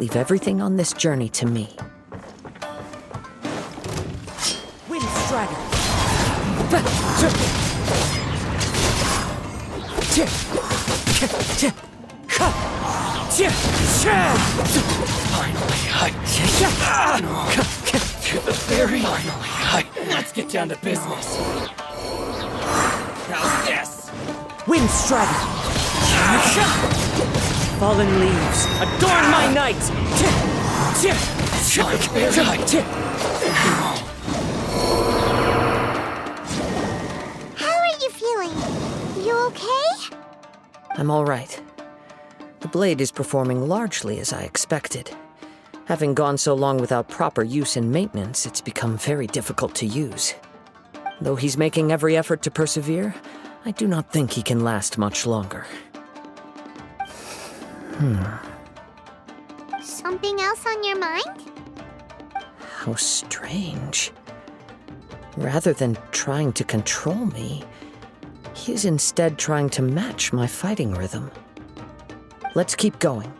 Leave everything on this journey to me. Wind Strider! Finally, to the ferry. Let's get down to business. How's this? Wind Strider! Fallen leaves, adorn my night! How are you feeling? You okay? I'm all right. The blade is performing largely as I expected. Having gone so long without proper use and maintenance, it's become very difficult to use. Though he's making every effort to persevere, I do not think he can last much longer. Something else on your mind? How strange. Rather than trying to control me, he is instead trying to match my fighting rhythm. Let's keep going.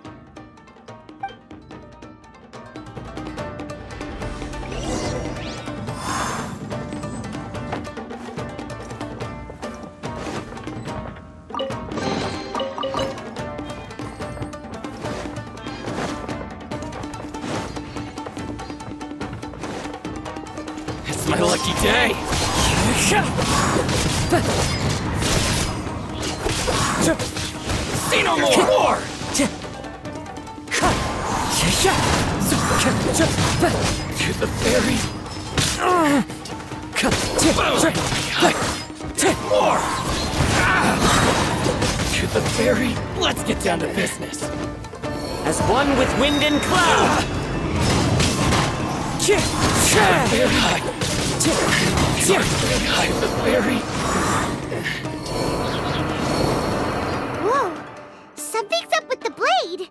It's my lucky day. See no more war! To the ferry. More! To the ferry. Let's get down to business. As one with wind and cloud! To the ferry. Whoa! Something's up with the blade!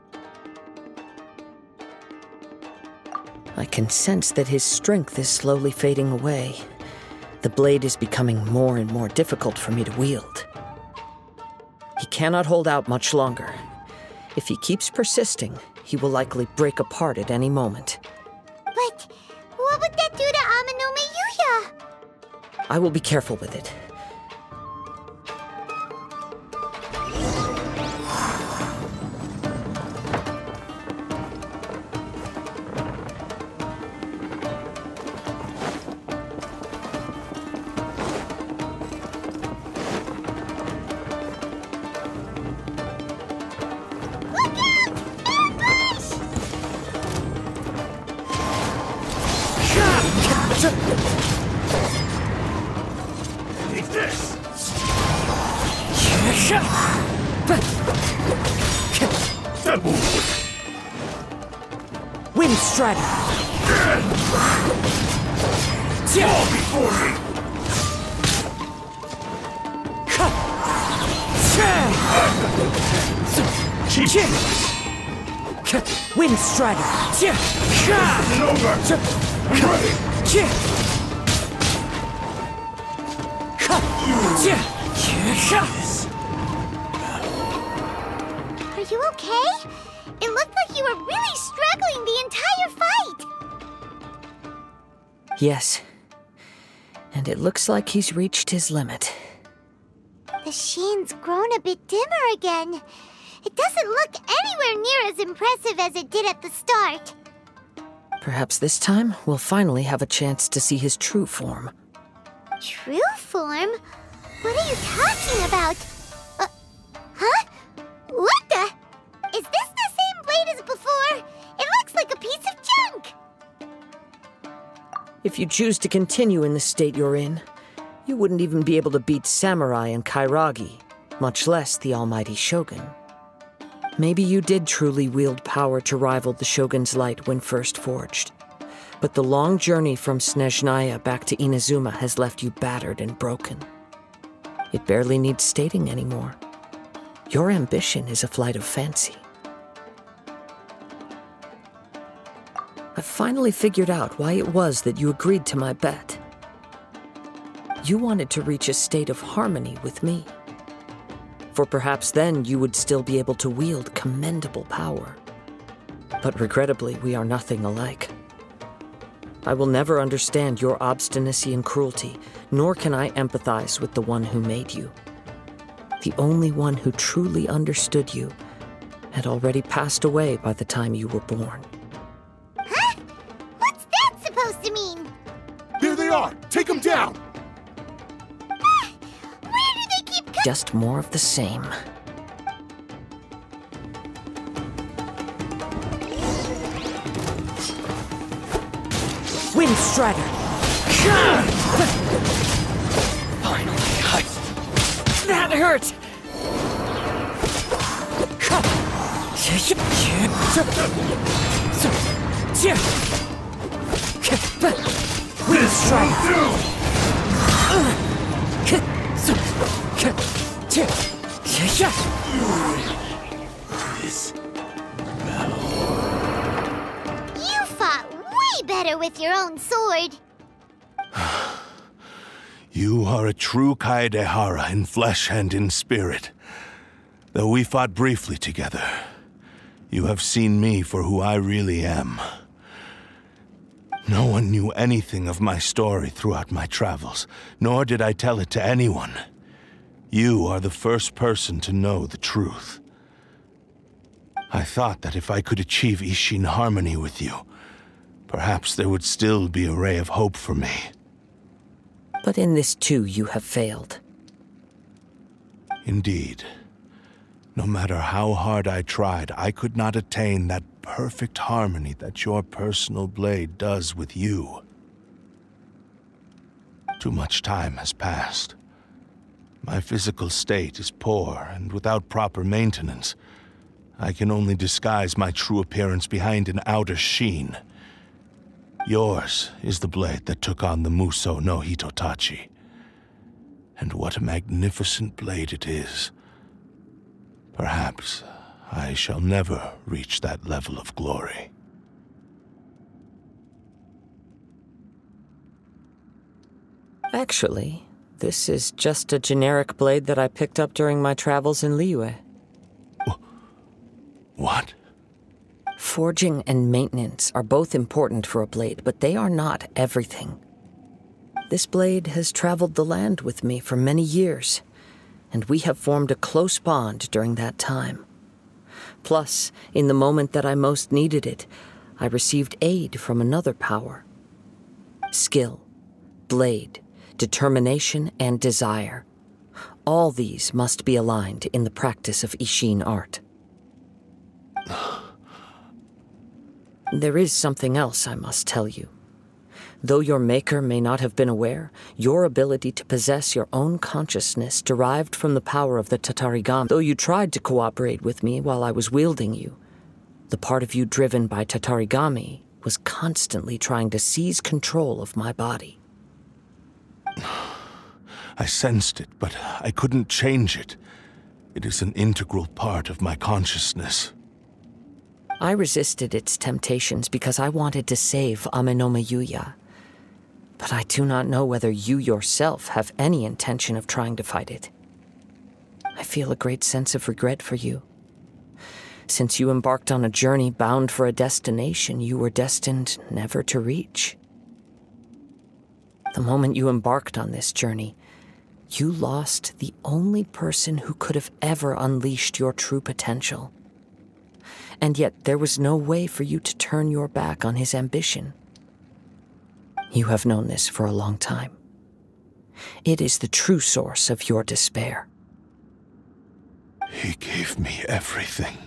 I can sense that his strength is slowly fading away. The blade is becoming more and more difficult for me to wield. He cannot hold out much longer. If he keeps persisting, he will likely break apart at any moment. But what would that do to Amanome Yuya? I will be careful with it. Take this! Wind Strider! Fall before me! Wind Strider! It's over! I'm ready! Are you okay? It looked like you were really struggling the entire fight! Yes. And it looks like he's reached his limit. The sheen's grown a bit dimmer again. It doesn't look anywhere near as impressive as it did at the start. Perhaps this time, we'll finally have a chance to see his true form. True form? What are you talking about? Huh? What the? Is this the same blade as before? It looks like a piece of junk! If you choose to continue in the state you're in, you wouldn't even be able to beat Samurai and Kairagi, much less the almighty Shogun. Maybe you did truly wield power to rival the Shogun's light when first forged. But the long journey from Snezhnaya back to Inazuma has left you battered and broken. It barely needs stating anymore. Your ambition is a flight of fancy. I've finally figured out why it was that you agreed to my bet. You wanted to reach a state of harmony with me. For perhaps then you would still be able to wield commendable power. But regrettably, we are nothing alike. I will never understand your obstinacy and cruelty, nor can I empathize with the one who made you. The only one who truly understood you had already passed away by the time you were born. Huh? What's that supposed to mean? There they are! Take them down! Where do they keep coming? Just more of the same. Wind Strider! Finally, That hurt! Wind You fought way better with your own sword. You are a true Kaedehara in flesh and in spirit. Though we fought briefly together, you have seen me for who I really am. No one knew anything of my story throughout my travels, nor did I tell it to anyone. You are the first person to know the truth. I thought that if I could achieve Ishin harmony with you, perhaps there would still be a ray of hope for me. But in this too, you have failed. Indeed. No matter how hard I tried, I could not attain that perfect harmony that your personal blade does with you. Too much time has passed. My physical state is poor, and without proper maintenance, I can only disguise my true appearance behind an outer sheen. Yours is the blade that took on the Muso no Hitotachi. And what a magnificent blade it is. Perhaps I shall never reach that level of glory. Actually, this is just a generic blade that I picked up during my travels in Liyue. What? Forging and maintenance are both important for a blade, but they are not everything. This blade has traveled the land with me for many years, and we have formed a close bond during that time. Plus, in the moment that I most needed it, I received aid from another power. Skill, blade, determination, and desire. All these must be aligned in the practice of Ishin art. There is something else I must tell you. Though your maker may not have been aware, your ability to possess your own consciousness derived from the power of the Tatarigami. Though you tried to cooperate with me while I was wielding you, the part of you driven by Tatarigami was constantly trying to seize control of my body. I sensed it, but I couldn't change it. It is an integral part of my consciousness. I resisted its temptations because I wanted to save Amenoma Yuya. But I do not know whether you yourself have any intention of trying to fight it. I feel a great sense of regret for you. Since you embarked on a journey bound for a destination you were destined never to reach. The moment you embarked on this journey, you lost the only person who could have ever unleashed your true potential. And yet there was no way for you to turn your back on his ambition. You have known this for a long time. It is the true source of your despair. He gave me everything.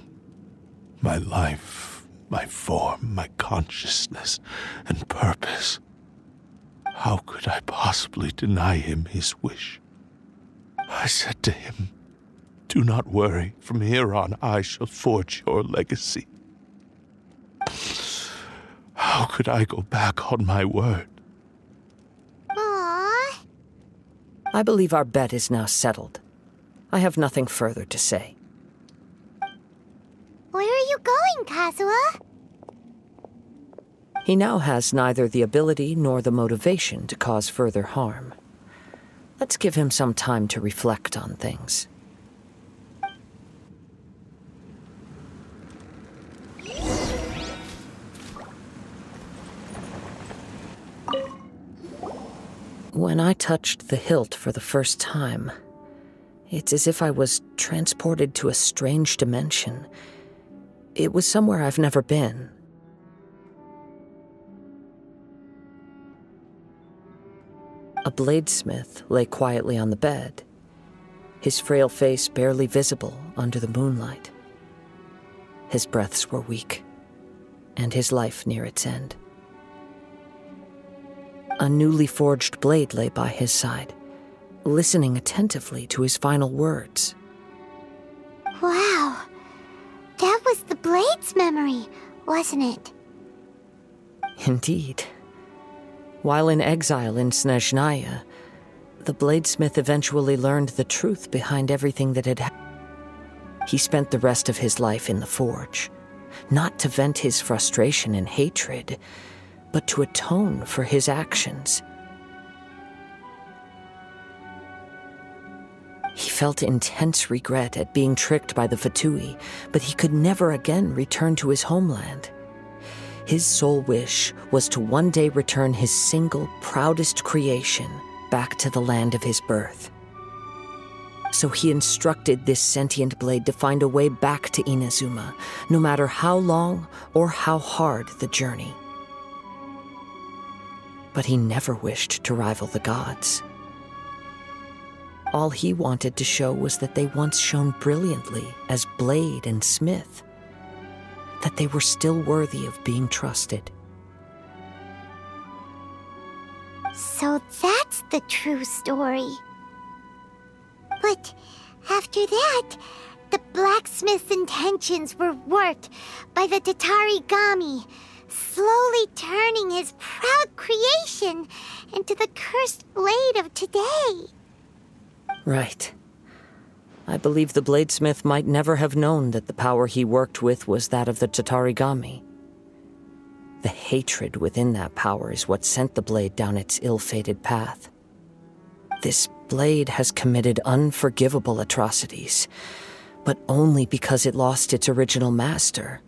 My life, my form, my consciousness, and purpose. How could I possibly deny him his wish? I said to him, "Do not worry. From here on, I shall forge your legacy." How could I go back on my word? Aww. I believe our bet is now settled. I have nothing further to say. Where are you going, Kazuha? He now has neither the ability nor the motivation to cause further harm. Let's give him some time to reflect on things. When I touched the hilt for the first time, it's as if I was transported to a strange dimension. It was somewhere I've never been. A bladesmith lay quietly on the bed, his frail face barely visible under the moonlight. His breaths were weak, and his life near its end. A newly forged blade lay by his side, listening attentively to his final words. Wow, that was the blade's memory, wasn't it? Indeed. While in exile in Snezhnaya, the bladesmith eventually learned the truth behind everything that had happened. He spent the rest of his life in the forge, not to vent his frustration and hatred, but to atone for his actions. He felt intense regret at being tricked by the Fatui, but he could never again return to his homeland. His sole wish was to one day return his single, proudest creation back to the land of his birth. So he instructed this sentient blade to find a way back to Inazuma, no matter how long or how hard the journey. But he never wished to rival the gods. All he wanted to show was that they once shone brilliantly as blade and smith, that they were still worthy of being trusted. So that's the true story. But after that, the blacksmith's intentions were worked by the Tatarigami, slowly turning his proud creation into the cursed blade of today. Right. I believe the bladesmith might never have known that the power he worked with was that of the Tatarigami. The hatred within that power is what sent the blade down its ill-fated path. This blade has committed unforgivable atrocities, but only because it lost its original master.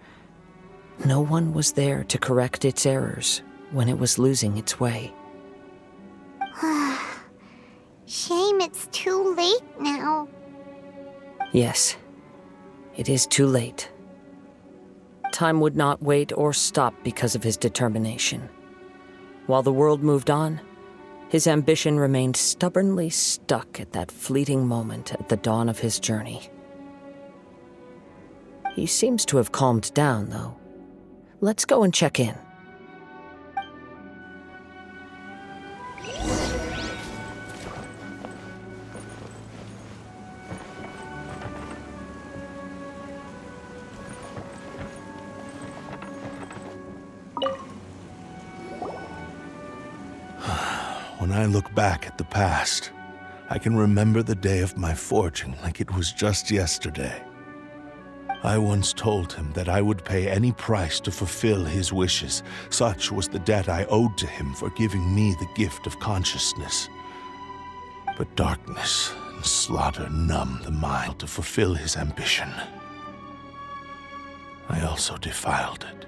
No one was there to correct its errors when it was losing its way. Shame it's too late now. Yes, it is too late. Time would not wait or stop because of his determination. While the world moved on, his ambition remained stubbornly stuck at that fleeting moment at the dawn of his journey. He seems to have calmed down, though. Let's go and check in. When I look back at the past, I can remember the day of my forging like it was just yesterday. I once told him that I would pay any price to fulfill his wishes. Such was the debt I owed to him for giving me the gift of consciousness. But darkness and slaughter numbed the mind to fulfill his ambition. I also defiled it.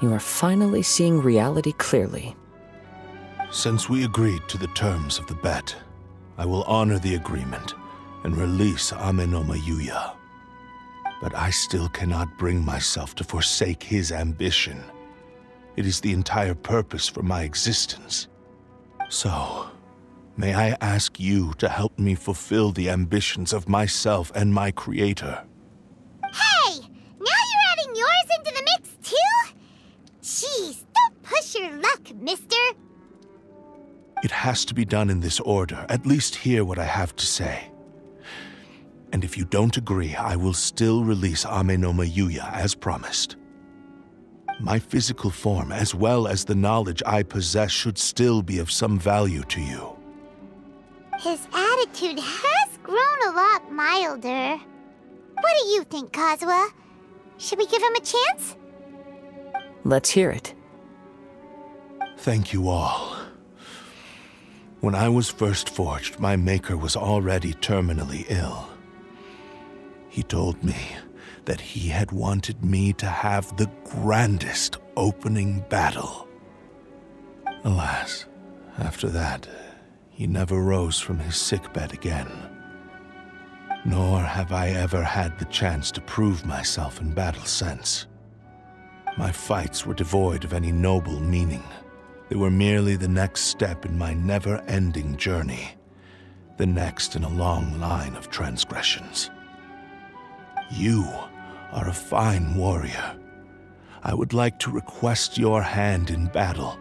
You are finally seeing reality clearly. Since we agreed to the terms of the bet, I will honor the agreement and release Ame no Mayuya. But I still cannot bring myself to forsake his ambition. It is the entire purpose for my existence. So, may I ask you to help me fulfill the ambitions of myself and my creator? Hey! Now you're adding yours into the mix, too? Jeez, don't push your luck, mister. It has to be done in this order. At least hear what I have to say. And if you don't agree, I will still release Ame no Mayuya as promised. My physical form, as well as the knowledge I possess, should still be of some value to you. His attitude has grown a lot milder. What do you think, Kazuha? Should we give him a chance? Let's hear it. Thank you all. When I was first forged, my maker was already terminally ill. He told me that he had wanted me to have the grandest opening battle. Alas, After that, he never rose from his sickbed again. Nor have I ever had the chance to prove myself in battle since. My fights were devoid of any noble meaning. They were merely the next step in my never-ending journey, the next in a long line of transgressions. You are a fine warrior. I would like to request your hand in battle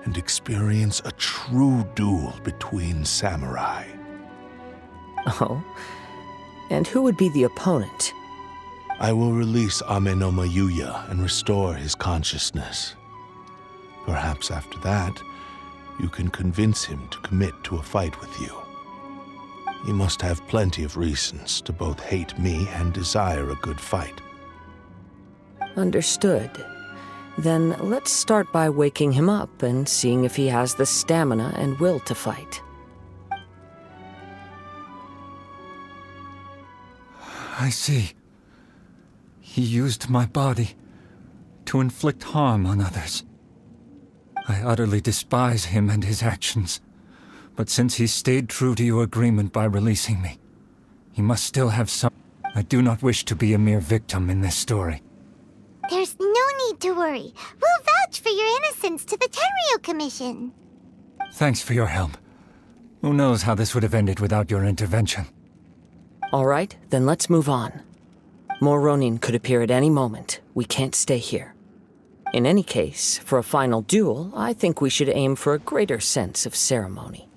and experience a true duel between samurai. Oh? And who would be the opponent? I will release Ame no Mayuya and restore his consciousness. Perhaps after that, you can convince him to commit to a fight with you. He must have plenty of reasons to both hate me and desire a good fight. Understood. Then let's start by waking him up and seeing if he has the stamina and will to fight. I see. He used my body to inflict harm on others. I utterly despise him and his actions. But since he stayed true to your agreement by releasing me, he must still have some... I do not wish to be a mere victim in this story. There's no need to worry. We'll vouch for your innocence to the Tenryu Commission. Thanks for your help. Who knows how this would have ended without your intervention. All right, then let's move on. More Ronin could appear at any moment. We can't stay here. In any case, for a final duel, I think we should aim for a greater sense of ceremony.